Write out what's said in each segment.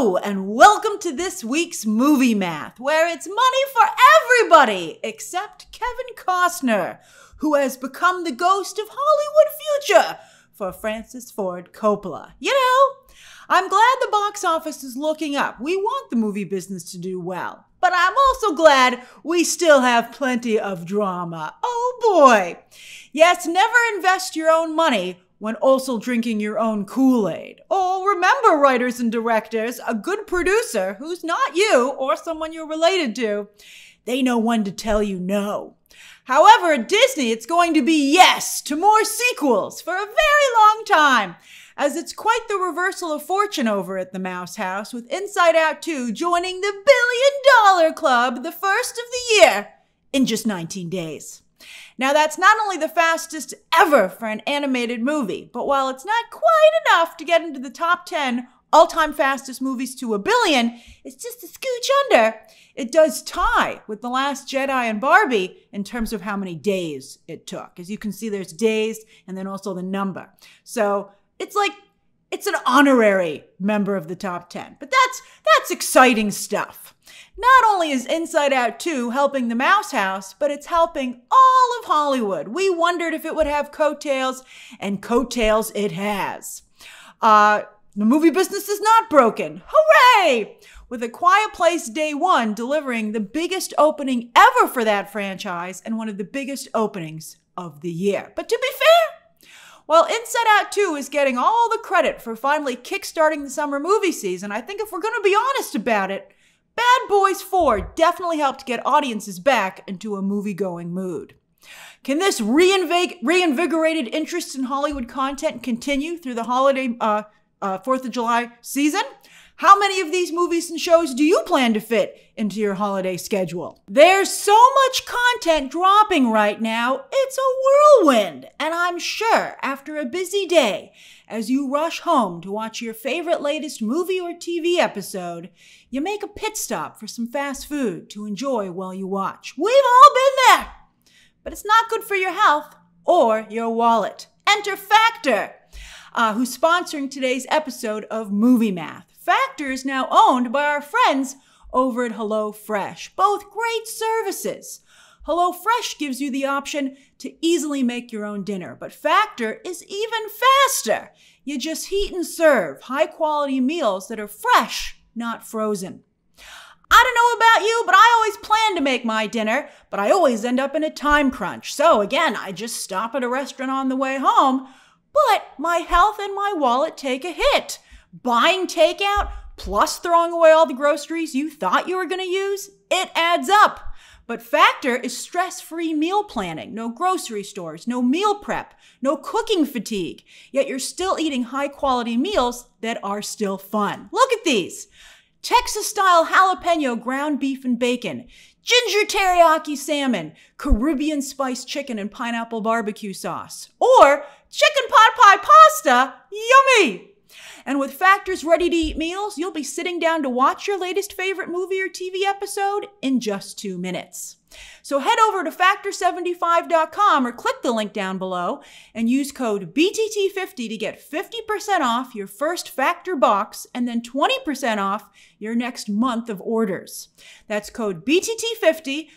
Hello, and welcome to this week's Movie Math, where it's money for everybody except Kevin Costner, who has become the ghost of Hollywood future for Francis Ford Coppola. You know, I'm glad the box office is looking up. We want the movie business to do well. But I'm also glad we still have plenty of drama. Oh boy. Yes, never invest your own money when also drinking your own Kool-Aid. Oh, remember, writers and directors, a good producer who's not you or someone you're related to, they know when to tell you no. However, at Disney, it's going to be yes to more sequels for a very long time, as it's quite the reversal of fortune over at the Mouse House, with Inside Out 2 joining the $1 billion club, the first of the year, in just 19 days. Now, that's not only the fastest ever for an animated movie, but while it's not quite enough to get into the top 10 all-time fastest movies to $1 billion, it's just a scooch under. It does tie with The Last Jedi and Barbie in terms of how many days it took. As you can see, there's days and then also the number. So it's like, it's an honorary member of the top 10. But that's exciting stuff. Not only is Inside Out 2 helping the Mouse House, but it's helping all of Hollywood. We wondered if it would have coattails, and coattails it has. The movie business is not broken. Hooray! With A Quiet Place Day 1 delivering the biggest opening ever for that franchise and one of the biggest openings of the year. But to be fair, while Inside Out 2 is getting all the credit for finally kickstarting the summer movie season, I think if we're going to be honest about it, Bad Boys 4 definitely helped get audiences back into a movie-going mood. Can this reinvigorated interest in Hollywood content continue through the holiday 4th of July season? How many of these movies and shows do you plan to fit into your holiday schedule? There's so much content dropping right now, it's a whirlwind. And I'm sure after a busy day, as you rush home to watch your favorite latest movie or TV episode, you make a pit stop for some fast food to enjoy while you watch. We've all been there. But it's not good for your health or your wallet. Enter Factor, who's sponsoring today's episode of Movie Math. Factor is now owned by our friends over at HelloFresh. Both great services. HelloFresh gives you the option to easily make your own dinner, but Factor is even faster. You just heat and serve high-quality meals that are fresh, not frozen. I don't know about you, but I always plan to make my dinner, but I always end up in a time crunch. So again, I just stop at a restaurant on the way home, but my health and my wallet take a hit. Buying takeout plus throwing away all the groceries you thought you were going to use, it adds up. But Factor is stress-free meal planning. No grocery stores, no meal prep, no cooking fatigue. Yet you're still eating high-quality meals that are still fun. Look at these. Texas-style jalapeno ground beef and bacon, ginger teriyaki salmon, Caribbean spiced chicken and pineapple barbecue sauce, or chicken pot pie pasta, yummy! And with Factor's ready-to-eat meals, you'll be sitting down to watch your latest favorite movie or TV episode in just 2 minutes. So head over to Factor75.com or click the link down below and use code BTT50 to get 50% off your first Factor box and then 20% off your next month of orders. That's code BTT50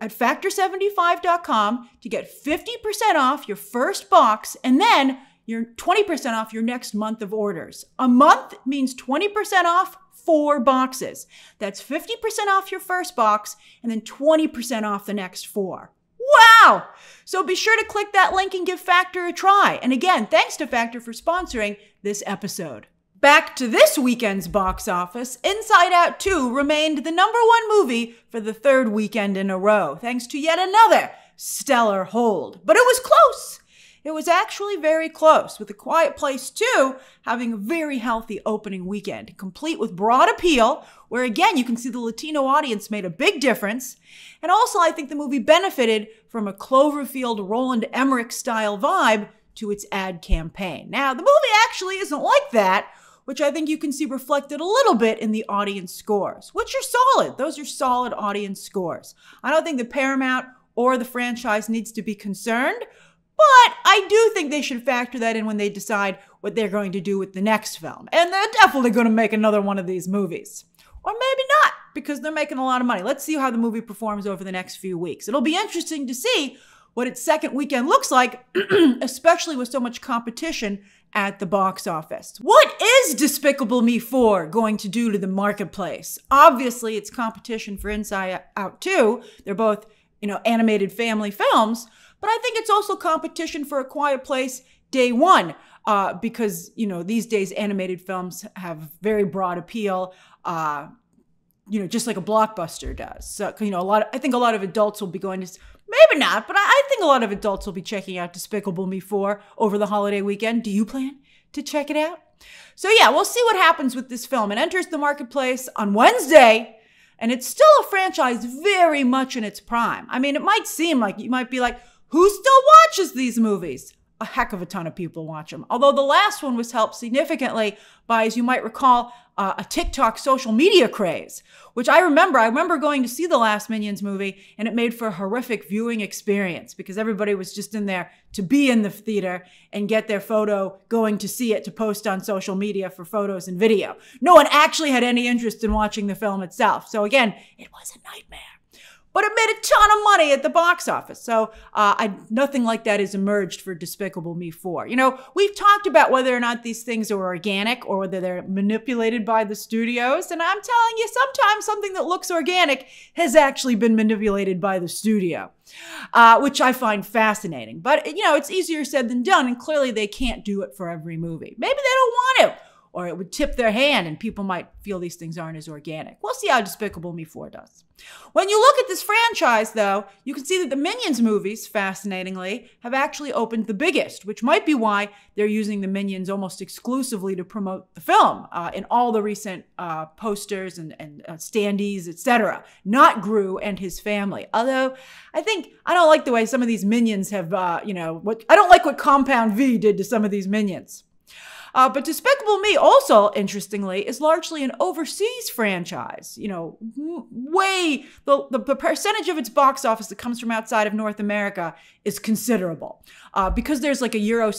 at Factor75.com to get 50% off your first box and then you're 20% off your next month of orders. A month means 20% off 4 boxes. That's 50% off your first box and then 20% off the next 4. Wow! So be sure to click that link and give Factor a try. And again, thanks to Factor for sponsoring this episode. Back to this weekend's box office, Inside Out 2 remained the #1 movie for the 3rd weekend in a row, thanks to yet another stellar hold. But it was close. It was actually very close, with A Quiet Place 2 having a very healthy opening weekend, complete with broad appeal, where again, you can see the Latino audience made a big difference. And also, I think the movie benefited from a Cloverfield Roland Emmerich-style vibe to its ad campaign. Now, the movie actually isn't like that, which I think you can see reflected a little bit in the audience scores, which are solid. Those are solid audience scores. I don't think the Paramount or the franchise needs to be concerned, But I do think they should factor that in when they decide what they're going to do with the next film. And they're definitely going to make another one of these movies. Or maybe not, because they're making a lot of money. Let's see how the movie performs over the next few weeks. It'll be interesting to see what its second weekend looks like, especially with so much competition at the box office. What is Despicable Me 4 going to do to the marketplace? Obviously, it's competition for Inside Out 2. They're both, animated family films, but I think it's also competition for A Quiet Place Day One, because, these days animated films have very broad appeal, just like a blockbuster does. So, I think a lot of adults will be going to, maybe not, but I think a lot of adults will be checking out Despicable Me 4 over the holiday weekend. Do you plan to check it out? So yeah, we'll see what happens with this film. It enters the marketplace on Wednesday, and it's still a franchise very much in its prime. I mean, it might seem like you might be like, who still watches these movies? A heck of a ton of people watch them. Although the last one was helped significantly by, as you might recall, a TikTok social media craze, which I remember. I remember going to see the last Minions movie, and it made for a horrific viewing experience because everybody was just in there to be in the theater and get their photo going to see it to post on social media for photos and video. No one actually had any interest in watching the film itself. So again, it was a nightmare. But it made a ton of money at the box office. So nothing like that has emerged for Despicable Me 4. We've talked about whether or not these things are organic or whether they're manipulated by the studios. And I'm telling you, sometimes something that looks organic has actually been manipulated by the studio, which I find fascinating. But, it's easier said than done. And clearly they can't do it for every movie. Maybe they don't want to, or it would tip their hand and people might feel these things aren't as organic. We'll see how Despicable Me 4 does. When you look at this franchise, though, you can see that the Minions movies, fascinatingly, have actually opened the biggest, which might be why they're using the Minions almost exclusively to promote the film in all the recent posters and standees, etc. Not Gru and his family. Although, I don't like the way some of these Minions have, I don't like what Compound V did to some of these Minions. But Despicable Me also, interestingly, is largely an overseas franchise. The percentage of its box office that comes from outside of North America is considerable because there's like a European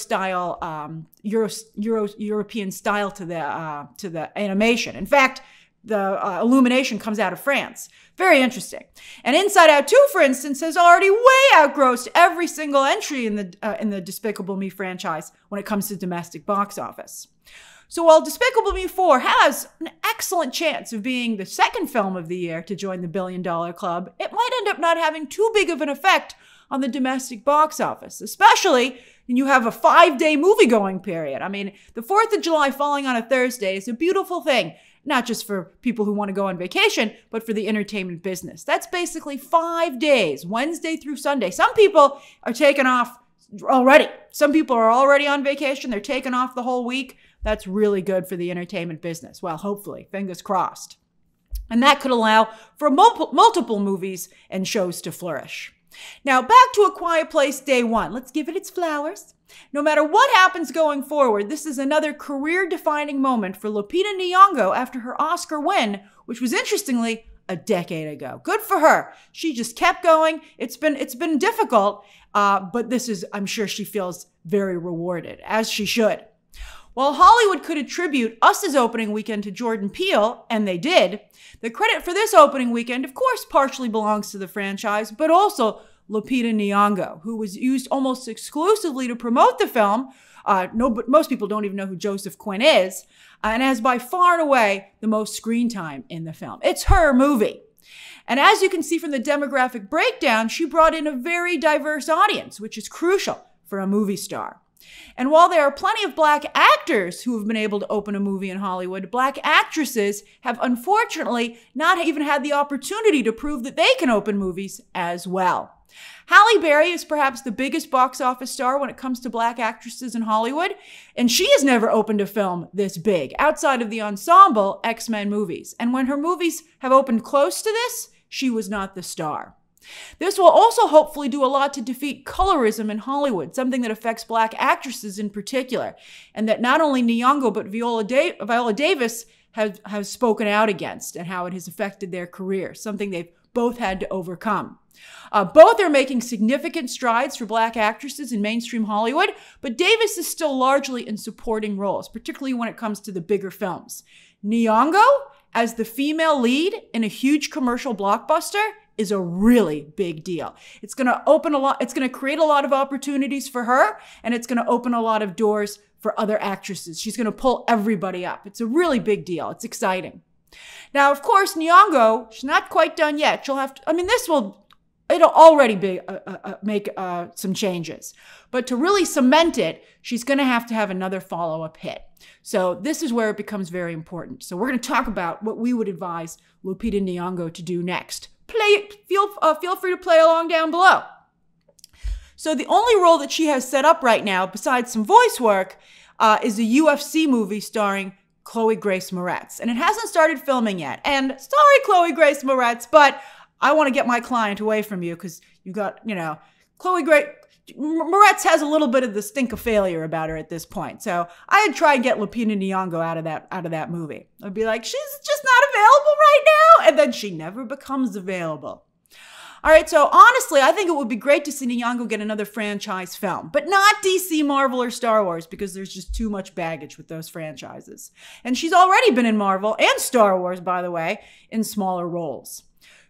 style to the animation. In fact, the Illumination comes out of France. Very interesting. And Inside Out 2, for instance, has already way outgrossed every single entry in the Despicable Me franchise when it comes to domestic box office. So while Despicable Me 4 has an excellent chance of being the second film of the year to join the $1 billion club, it might end up not having too big of an effect on the domestic box office, especially when you have a 5-day movie-going period. I mean, the 4th of July falling on a Thursday is a beautiful thing. Not just for people who want to go on vacation, but for the entertainment business. That's basically 5 days, Wednesday through Sunday. Some people are taking off already. Some people are already on vacation. They're taking off the whole week. That's really good for the entertainment business. Well, hopefully, fingers crossed. And that could allow for multiple movies and shows to flourish. Now, back to A Quiet Place Day One. Let's give it its flowers. No matter what happens going forward, this is another career-defining moment for Lupita Nyong'o after her Oscar win, which was interestingly a decade ago. Good for her. She just kept going. It's been difficult, but this is, I'm sure she feels very rewarded, as she should. While Hollywood could attribute Us's opening weekend to Jordan Peele, and they did, the credit for this opening weekend, of course, partially belongs to the franchise, but also Lupita Nyong'o, who was used almost exclusively to promote the film. But most people don't even know who Joseph Quinn is, and has by far and away the most screen time in the film. It's her movie. And as you can see from the demographic breakdown, she brought in a very diverse audience, which is crucial for a movie star. And while there are plenty of Black actors who have been able to open a movie in Hollywood, Black actresses have unfortunately not even had the opportunity to prove that they can open movies as well. Halle Berry is perhaps the biggest box office star when it comes to Black actresses in Hollywood, and she has never opened a film this big outside of the ensemble X-Men movies. And when her movies have opened close to this, she was not the star. This will also hopefully do a lot to defeat colorism in Hollywood, something that affects Black actresses in particular, and that not only Nyong'o but Viola Davis have spoken out against and how it has affected their career, something they've both had to overcome. Both are making significant strides for Black actresses in mainstream Hollywood, but Davis is still largely in supporting roles, particularly when it comes to the bigger films. Nyong'o, as the female lead in a huge commercial blockbuster, is a really big deal. It's going to create a lot of opportunities for her, and it's going to open a lot of doors for other actresses. She's going to pull everybody up. It's a really big deal. It's exciting. Now, of course, Nyong'o, she's not quite done yet. It'll already make some changes. But to really cement it, she's going to have another follow-up hit. So this is where it becomes very important. So we're going to talk about what we would advise Lupita Nyong'o to do next. Feel free to play along down below. So the only role that she has set up right now, besides some voice work, is a UFC movie starring Chloe Grace Moretz. And it hasn't started filming yet. And sorry, Chloe Grace Moretz, but I want to get my client away from you because you got, Chloe Grace Moretz has a little bit of the stink of failure about her at this point. So I'd try and get Lupita Nyong'o out of that movie. I'd be like, she's just not available right now. And then she never becomes available. All right, so honestly, I think it would be great to see Nyong'o get another franchise film, but not DC, Marvel, or Star Wars because there's just too much baggage with those franchises. And she's already been in Marvel and Star Wars, by the way, in smaller roles.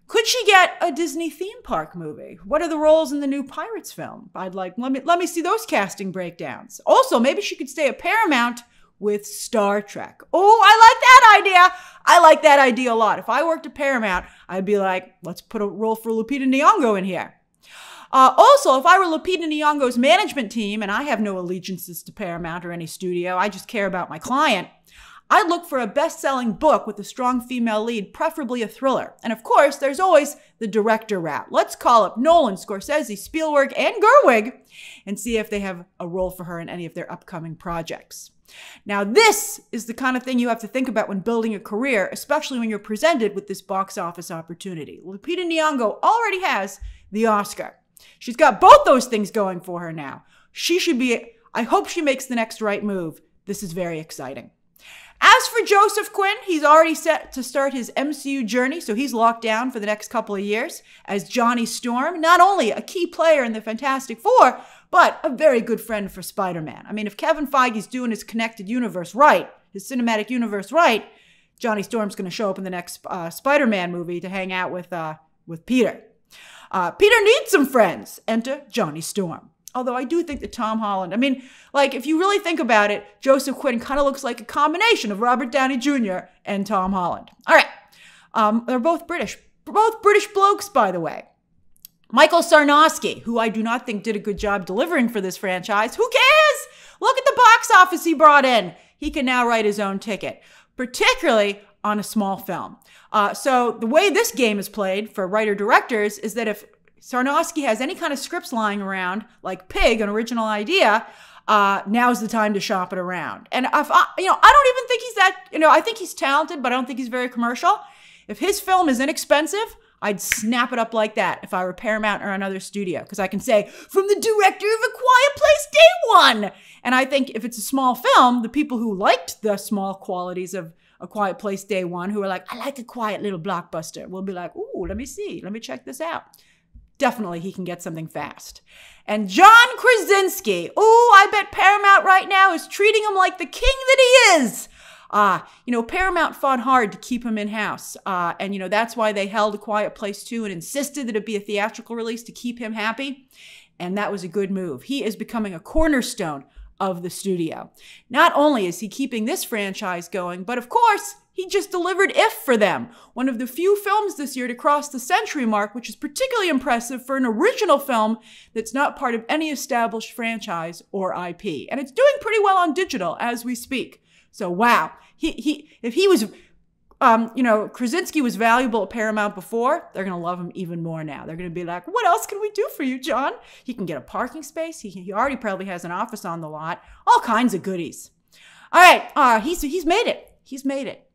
Could she get a Disney theme park movie? What are the roles in the new Pirates film? Let me see those casting breakdowns. Also, maybe she could stay at Paramount with Star Trek. Oh, I like that idea. I like that idea a lot. If I worked at Paramount, I'd be like, let's put a role for Lupita Nyong'o in here. Also, if I were Lupita Nyong'o's management team, and I have no allegiances to Paramount or any studio, I just care about my client, I'd look for a best-selling book with a strong female lead, preferably a thriller. And of course, there's always the director route. Let's call up Nolan, Scorsese, Spielberg, and Gerwig and see if they have a role for her in any of their upcoming projects. Now, this is the kind of thing you have to think about when building a career, especially when you're presented with this box office opportunity. Lupita Nyong'o already has the Oscar. She's got both those things going for her now. I hope she makes the next right move. This is very exciting. As for Joseph Quinn, he's already set to start his MCU journey, so he's locked down for the next couple of years as Johnny Storm, not only a key player in the Fantastic Four, but a very good friend for Spider-Man. I mean, if Kevin Feige's doing his connected universe right, his cinematic universe right, Johnny Storm's going to show up in the next Spider-Man movie to hang out with Peter. Peter needs some friends. Enter Johnny Storm. Although I do think that Tom Holland, if you really think about it, Joseph Quinn kind of looks like a combination of Robert Downey Jr. and Tom Holland. All right. They're both British. Both British blokes, by the way. Michael Sarnoski, who I do not think did a good job delivering for this franchise. Who cares? Look at the box office he brought in. He can now write his own ticket, particularly on a small film. So the way this game is played for writer-directors is that if Sarnoski has any kind of scripts lying around, like Pig, an original idea, now's the time to shop it around. And I don't even think he's that, I think he's talented, but I don't think he's very commercial. If his film is inexpensive, I'd snap it up like that if I were Paramount or another studio, because I can say, from the director of A Quiet Place Day One. And I think if it's a small film, the people who liked the small qualities of A Quiet Place Day One, who are like, I like a quiet little blockbuster, will be like, ooh, let me see, let me check this out. Definitely he can get something fast. And John Krasinski. Oh, I bet Paramount right now is treating him like the king that he is. Paramount fought hard to keep him in-house. And that's why they held A Quiet Place 2 and insisted that it be a theatrical release to keep him happy. And that was a good move. He is becoming a cornerstone of the studio. Not only is he keeping this franchise going, but of course, he just delivered If for them, one of the few films this year to cross the century mark, which is particularly impressive for an original film that's not part of any established franchise or IP. And it's doing pretty well on digital as we speak. So wow, if he was, Krasinski was valuable at Paramount before, they're going to love him even more now. They're going to be like, what else can we do for you, John? He can get a parking space. He already probably has an office on the lot, all kinds of goodies. All right, he's made it. He's made it.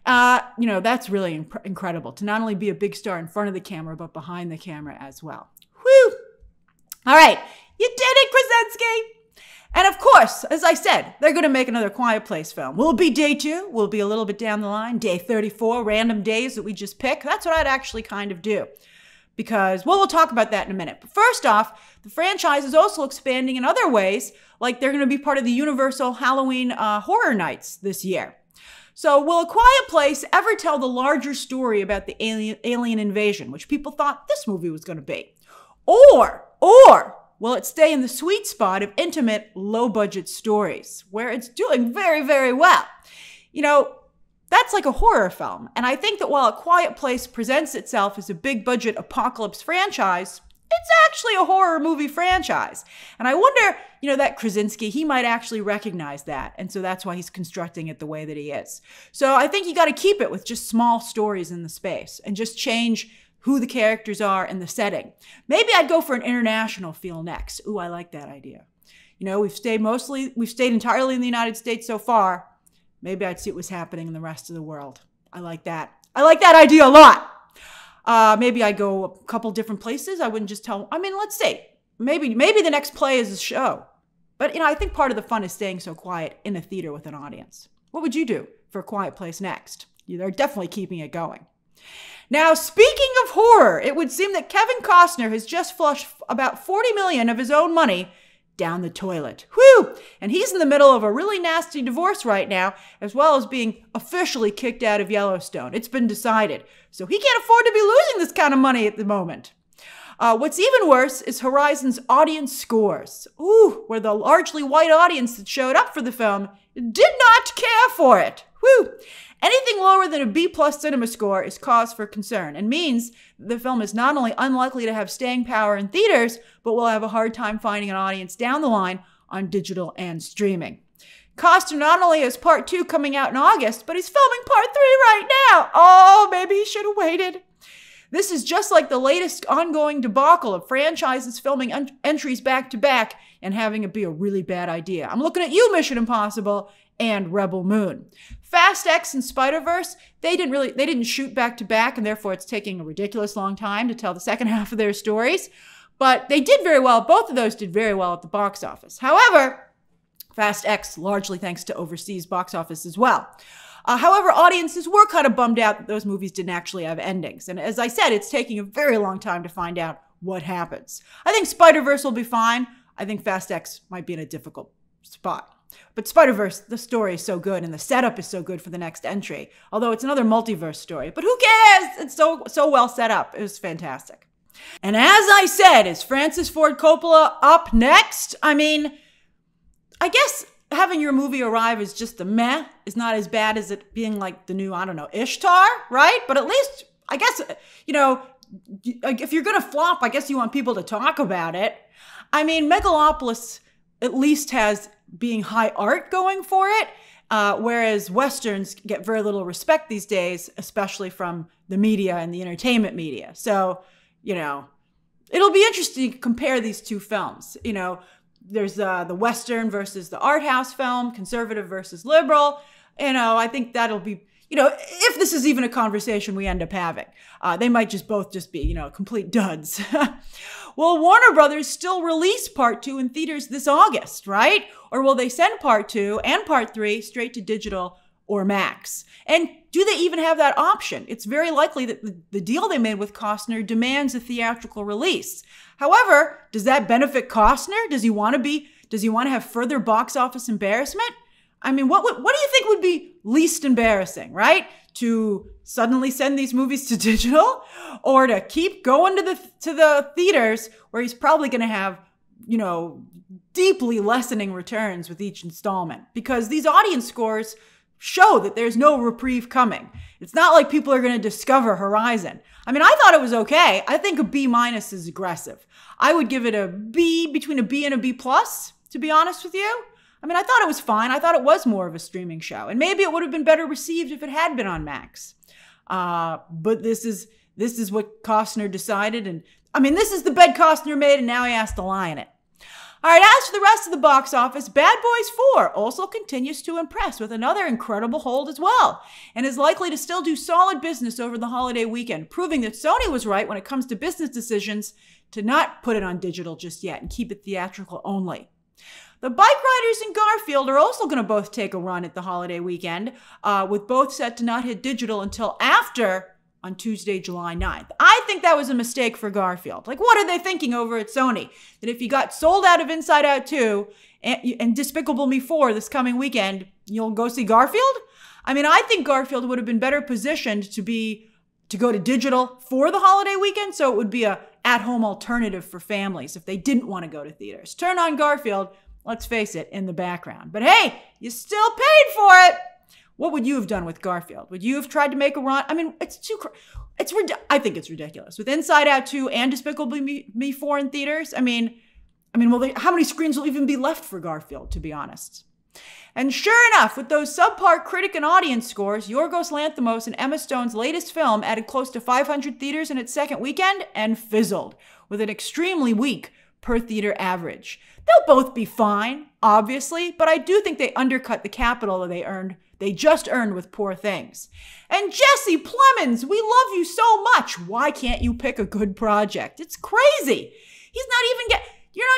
That's really incredible to not only be a big star in front of the camera, but behind the camera as well. Whew. All right. You did it, Krasinski. And of course, as I said, they're going to make another Quiet Place film. Will it be day 2? Will it be a little bit down the line? Day 34, random days that we just pick? That's what I'd actually kind of do. Because, well, we'll talk about that in a minute. But first off, the franchise is also expanding in other ways, like they're going to be part of the Universal Halloween Horror Nights this year. So will A Quiet Place ever tell the larger story about the alien invasion, which people thought this movie was going to be? Or will it stay in the sweet spot of intimate, low-budget stories, where it's doing very, very well? You know, that's like a horror film. And I think that while A Quiet Place presents itself as a big-budget apocalypse franchise, it's actually a horror movie franchise. And I wonder, you know, that Krasinski, he might actually recognize that. And so that's why he's constructing it the way that he is. So I think you got to keep it with just small stories in the space and just change who the characters are and the setting. Maybe I'd go for an international feel next. Ooh, I like that idea. You know, we've stayed entirely in the United States so far. Maybe I'd see what was happening in the rest of the world. I like that. I like that idea a lot. Maybe I'd go a couple different places. I wouldn't just tell, let's see. Maybe the next play is a show. But, you know, I think part of the fun is staying so quiet in a theater with an audience. What would you do for A Quiet Place next? They're definitely keeping it going. Now, speaking of horror, it would seem that Kevin Costner has just flushed about $40 million of his own money down the toilet. Whew! And he's in the middle of a really nasty divorce right now, as well as being officially kicked out of Yellowstone. It's been decided. So he can't afford to be losing this kind of money at the moment. What's even worse is Horizon's audience scores. Ooh, where the largely white audience that showed up for the film did not care for it. Whew! Anything lower than a B+ cinema score is cause for concern and means the film is not only unlikely to have staying power in theaters, but will have a hard time finding an audience down the line on digital and streaming. Costner not only has Part 2 coming out in August, but he's filming Part 3 right now. Oh, maybe he should have waited. This is just like the latest ongoing debacle of franchises filming entries back to back and having it be a really bad idea. I'm looking at you, Mission Impossible and Rebel Moon. Fast X and Spider-Verse, they didn't shoot back to back, and therefore it's taking a ridiculous long time to tell the second half of their stories. But they did very well. Both of those did very well at the box office. However, Fast X, largely thanks to overseas box office as well. However, audiences were kind of bummed out that those movies didn't actually have endings. And as I said, it's taking a very long time to find out what happens. I think Spider-Verse will be fine. I think Fast X might be in a difficult spot. But Spider-Verse, the story is so good and the setup is so good for the next entry. Although it's another multiverse story. But who cares? It's so well set up. It was fantastic. And as I said, is Francis Ford Coppola up next? I guess having your movie arrive as just a meh is not as bad as it being like the new, Ishtar, right? But at least, I guess, if you're going to flop, I guess you want people to talk about it. Megalopolis at least has being high art going for it, whereas Westerns get very little respect these days, especially from the media and the entertainment media. So, it'll be interesting to compare these two films. There's the Western versus the art house film, conservative versus liberal. I think that'll be, if this is even a conversation we end up having. They might both be, complete duds. Will Warner Brothers still release Part 2 in theaters this August, right? Or will they send Part 2 and Part 3 straight to digital or Max? And do they even have that option? It's very likely that the deal they made with Costner demands a theatrical release. However, does that benefit Costner? Does he want to have further box office embarrassment? What do you think would be least embarrassing, right? To suddenly send these movies to digital, or to keep going to the theaters where he's probably going to have, deeply lessening returns with each installment, because these audience scores show that there's no reprieve coming. It's not like people are going to discover Horizon. I thought it was okay. I think a B- is aggressive. I would give it a B, between a B and a B+, to be honest with you. I thought it was fine. I thought it was more of a streaming show. And maybe it would have been better received if it had been on Max. But this is what Costner decided. And this is the bed Costner made, and now he has to lie in it. All right, as for the rest of the box office, Bad Boys 4 also continues to impress with another incredible hold as well, and is likely to still do solid business over the holiday weekend, proving that Sony was right when it comes to business decisions to not put it on digital just yet and keep it theatrical only. The bike riders in Garfield are also going to both take a run at the holiday weekend, with both set to not hit digital until after on Tuesday, July 9th. I think that was a mistake for Garfield. Like, what are they thinking over at Sony? That if you got sold out of Inside Out 2 and Despicable Me 4 this coming weekend, you'll go see Garfield? I mean, I think Garfield would have been better positioned to go to digital for the holiday weekend, so it would be a at-home alternative for families if they didn't want to go to theaters. Turn on Garfield, let's face it, in the background. But hey, you still paid for it. What would you have done with Garfield? Would you have tried to make a run? I mean, I think it's ridiculous. With Inside Out 2 and Despicable Me 4 in theaters, I mean, how many screens will even be left for Garfield, to be honest? And sure enough, with those subpar critic and audience scores, Yorgos Lanthimos and Emma Stone's latest film added close to 500 theaters in its second weekend and fizzled, with an extremely weak per-theater average. They'll both be fine, obviously, but I do think they undercut the capital they just earned with Poor Things. And Jesse Plemons, we love you so much. Why can't you pick a good project? It's crazy. You're not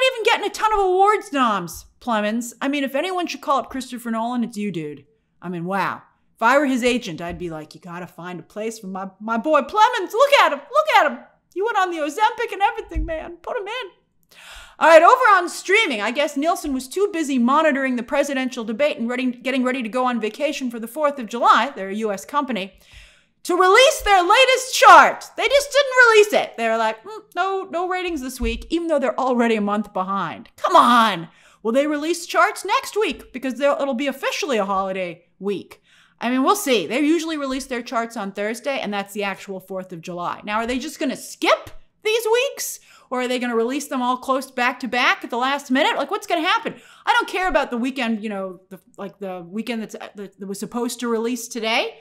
even getting a ton of awards noms, Plemons. I mean, if anyone should call up Christopher Nolan, it's you, dude. I mean, wow. If I were his agent, I'd be like, you gotta find a place for my boy Plemons. Look at him. He went on the Ozempic and everything, man. Put him in. All right, over on streaming, I guess Nielsen was too busy monitoring the presidential debate and getting ready to go on vacation for the 4th of July, they're a U.S. company, to release their latest chart. They just didn't release it. They were like, no ratings this week, even though they're already a month behind. Come on. Will they release charts next week? Because it'll be officially a holiday week. I mean, we'll see. They usually release their charts on Thursday, and that's the actual 4th of July. Now, are they just going to skip these weeks? Or are they going to release them all close back to back at the last minute? Like, what's going to happen? I don't care about the weekend, the weekend that was supposed to release today.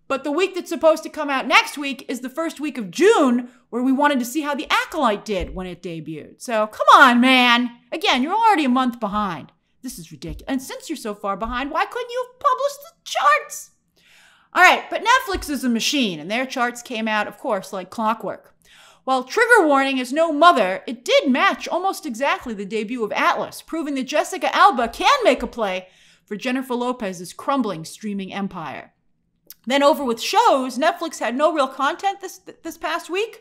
But the week that's supposed to come out next week is the first week of June, where we wanted to see how The Acolyte did when it debuted. So, come on, man. Again, you're already a month behind. This is ridiculous. And since you're so far behind, why couldn't you have published the charts? All right, but Netflix is a machine, and their charts came out, of course, like clockwork. While Trigger Warning is no mother, it did match almost exactly the debut of Atlas, proving that Jessica Alba can make a play for Jennifer Lopez's crumbling streaming empire. Then over with shows, Netflix had no real content this past week,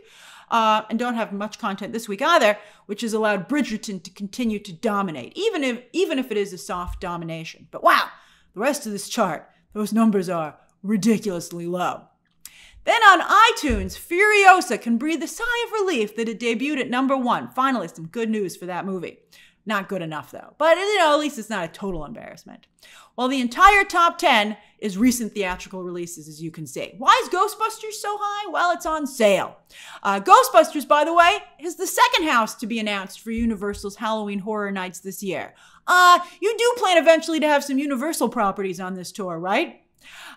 and don't have much content this week either, which has allowed Bridgerton to continue to dominate, even if it is a soft domination. But wow, the rest of this chart, those numbers are ridiculously low. Then on iTunes, Furiosa can breathe a sigh of relief that it debuted at #1. Finally, some good news for that movie. Not good enough, though. But, at least it's not a total embarrassment. While the entire top 10 is recent theatrical releases, as you can see. Why is Ghostbusters so high? Well, it's on sale. Ghostbusters, by the way, is the second house to be announced for Universal's Halloween Horror Nights this year. You do plan eventually to have some Universal properties on this tour, right?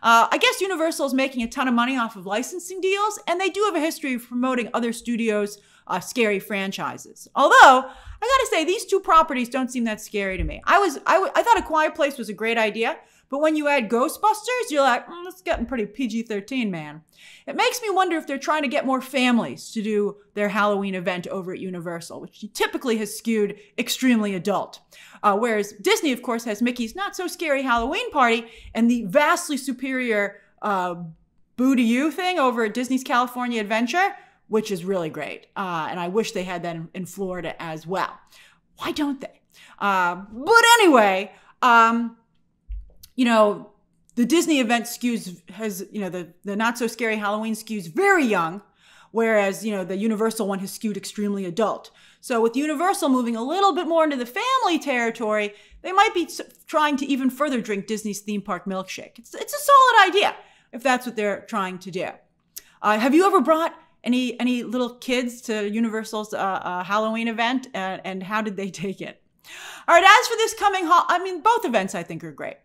I guess Universal is making a ton of money off of licensing deals, and they do have a history of promoting other studios' scary franchises. Although, I gotta say, these two properties don't seem that scary to me. I thought A Quiet Place was a great idea, but when you add Ghostbusters, you're like, it's getting pretty PG-13, man. It makes me wonder if they're trying to get more families to do their Halloween event over at Universal, which typically has skewed extremely adult. Whereas Disney, of course, has Mickey's not-so-scary Halloween party and the vastly superior Boo to You thing over at Disney's California Adventure, which is really great. And I wish they had that in Florida as well. Why don't they? But anyway, the Disney event has the not-so-scary Halloween skews very young, whereas, the Universal one has skewed extremely adult. So with Universal moving a little bit more into the family territory, they might be trying to even further drink Disney's theme park milkshake. It's a solid idea if that's what they're trying to do. Have you ever brought any little kids to Universal's Halloween event, and how did they take it? All right, as for this coming both events I think are great.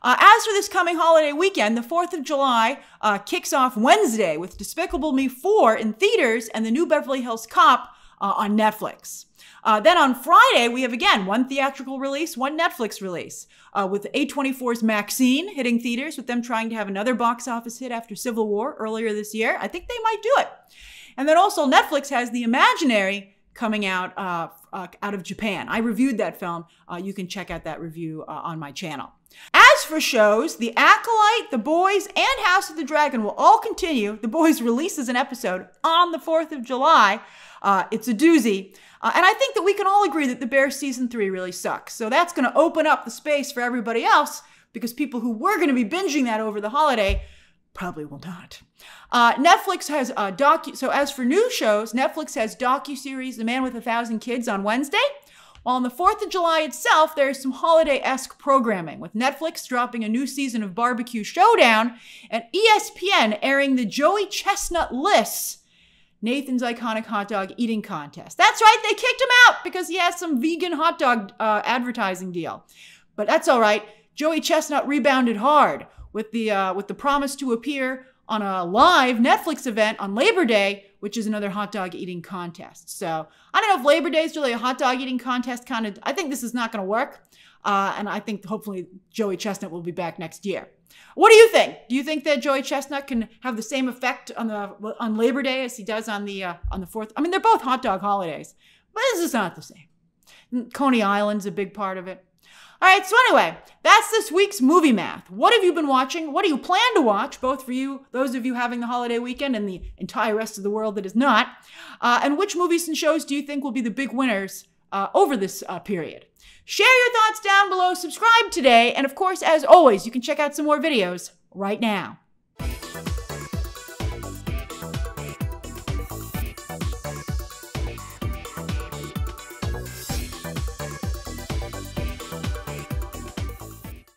As for this coming holiday weekend, the 4th of July kicks off Wednesday with Despicable Me 4 in theaters and the new Beverly Hills Cop on Netflix. Then on Friday, we have again one theatrical release, one Netflix release, with A24's Maxine hitting theaters, with them trying to have another box office hit after Civil War earlier this year. I think they might do it. And then also Netflix has the imaginary coming out of Japan. I reviewed that film. You can check out that review on my channel. As for shows, The Acolyte, The Boys, and House of the Dragon will all continue. The Boys releases an episode on the 4th of July. It's a doozy. And I think that we can all agree that The Bear Season 3 really sucks. So that's going to open up the space for everybody else, because people who were going to be binging that over the holiday probably will not. Netflix has so as for new shows, Netflix has docuseries The Man with 1,000 Kids on Wednesday. While on the 4th of July itself, there's some holiday-esque programming, with Netflix dropping a new season of Barbecue Showdown and ESPN airing the Joey Chestnut Lists, Nathan's iconic hot dog eating contest. That's right, they kicked him out because he has some vegan hot dog advertising deal. But that's all right. Joey Chestnut rebounded hard with the promise to appear on a live Netflix event on Labor Day, which is another hot dog eating contest. So I don't know if Labor Day is really a hot dog eating contest I think this is not going to work. And I think hopefully Joey Chestnut will be back next year. What do you think? Do you think that Joey Chestnut can have the same effect on Labor Day as he does on the 4th? I mean, they're both hot dog holidays, but this is not the same. Coney Island's a big part of it. All right, so anyway, that's this week's Movie Math. What have you been watching? What do you plan to watch, both for you, those of you having the holiday weekend, and the entire rest of the world that is not? And which movies and shows do you think will be the big winners over this period? Share your thoughts down below, subscribe today, and of course, as always, you can check out some more videos right now.